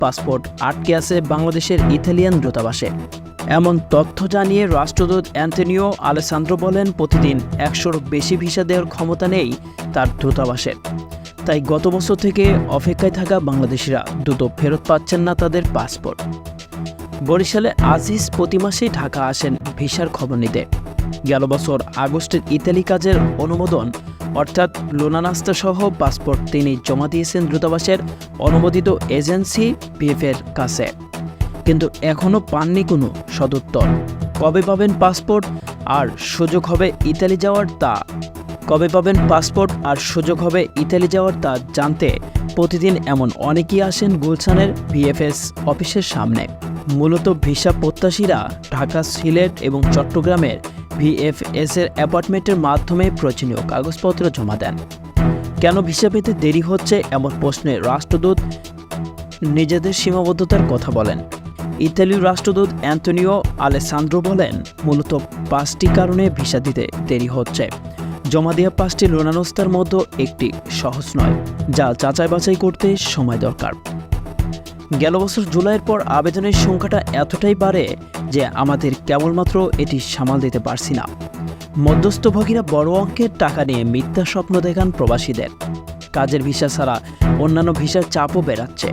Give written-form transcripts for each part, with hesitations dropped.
Passport আটকে আছে বাংলাদেশের ইতালিয়ান দূতাবাসে। এমন তথ্য জানিয়ে রাষ্ট্রদূত অ্যান্তোনিও আলেসান্দ্রো বলেন, প্রতিদিন 100-র বেশি ভিসা দেওয়ার ক্ষমতা নেই তার দূতাবাসের। তাই গত বছর থেকে অপেক্ষায় থাকা বাংলাদেশিরা দ্রুত ফেরত পাচ্ছেন না তাদের পাসপোর্ট। বরিশালে আজিজ প্রতি মাসেই ঢাকা আসেন ভিসার খবর নিতে। গেল বছর আগস্টের ইতালি কাজের অনুমোদন অর্থাৎ লোনানাস্তা সহ পাসপোর্ট তিনি জমা দিয়েছেন দূতাবাসের অনুমোদিত এজেন্সি পিএফের কাছে, কিন্তু এখনও পাননি কোনো সদুত্তর। কবে পাবেন পাসপোর্ট আর সুযোগ হবে ইতালি যাওয়ার তা জানতে প্রতিদিন এমন অনেকেই আসেন গুলশানের ভিএফএস অফিসের সামনে। মূলত ভিসা প্রত্যাশীরা ঢাকা, সিলেট এবং চট্টগ্রামের ভিএফএসের অ্যাপার্টমেন্টের মাধ্যমে প্রয়োজনীয় কাগজপত্র জমা দেন। কেন ভিসা পেতে দেরি হচ্ছে এমন প্রশ্নে রাষ্ট্রদূত নিজেদের সীমাবদ্ধতার কথা বলেন। ইতালির রাষ্ট্রদূত অ্যান্তোনিও আলেসান্দ্রো বলেন, মূলত 5টি কারণে ভিসা দিতে দেরি হচ্ছে। জমা দেওয়া 5টি লোনানাস্তার মধ্যে একটি সহজ নয়, যা যাচাই বাছাই করতে সময় দরকার। গেল বছর জুলাইয়ের পর আবেদনের সংখ্যাটা এতটাই বাড়ে যে আমাদের কেবলমাত্র এটি সামাল দিতে পারছি না। মধ্যস্থভোগীরা বড় অঙ্কের টাকা নিয়ে মিথ্যা স্বপ্ন দেখান প্রবাসীদের। কাজের ভিসা ছাড়া অন্যান্য ভিসার চাপও বেড়াচ্ছে।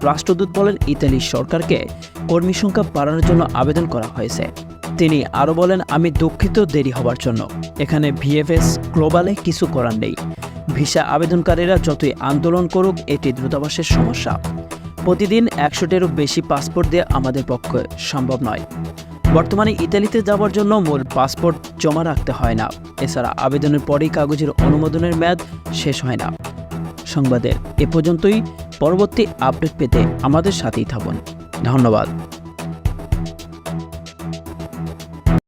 রাষ্ট্রদূত বলেন, ইতালির সরকারকে কর্মী সংখ্যা বাড়ানোর জন্য আবেদন করা হয়েছে। তিনি আরও বলেন, আমি দুঃখিত দেরি হবার জন্য। এখানে ভিএফএস গ্লোবালে কিছু করার নেই। ভিসা আবেদনকারীরা যতই আন্দোলন করুক, এটি দূতাবাসের সমস্যা। প্রতিদিন 100-টিরও বেশি পাসপোর্ট দিয়ে আমাদের পক্ষে সম্ভব নয়। বর্তমানে ইতালিতে যাওয়ার জন্য মূল পাসপোর্ট জমা রাখতে হয় না। এছাড়া আবেদনের পরেই কাগজের অনুমোদনের মেয়াদ শেষ হয় না। সংবাদের এ পর্যন্তই। পরবর্তী আপডেট পেতে আমাদের সাথেই থাকুন। ধন্যবাদ।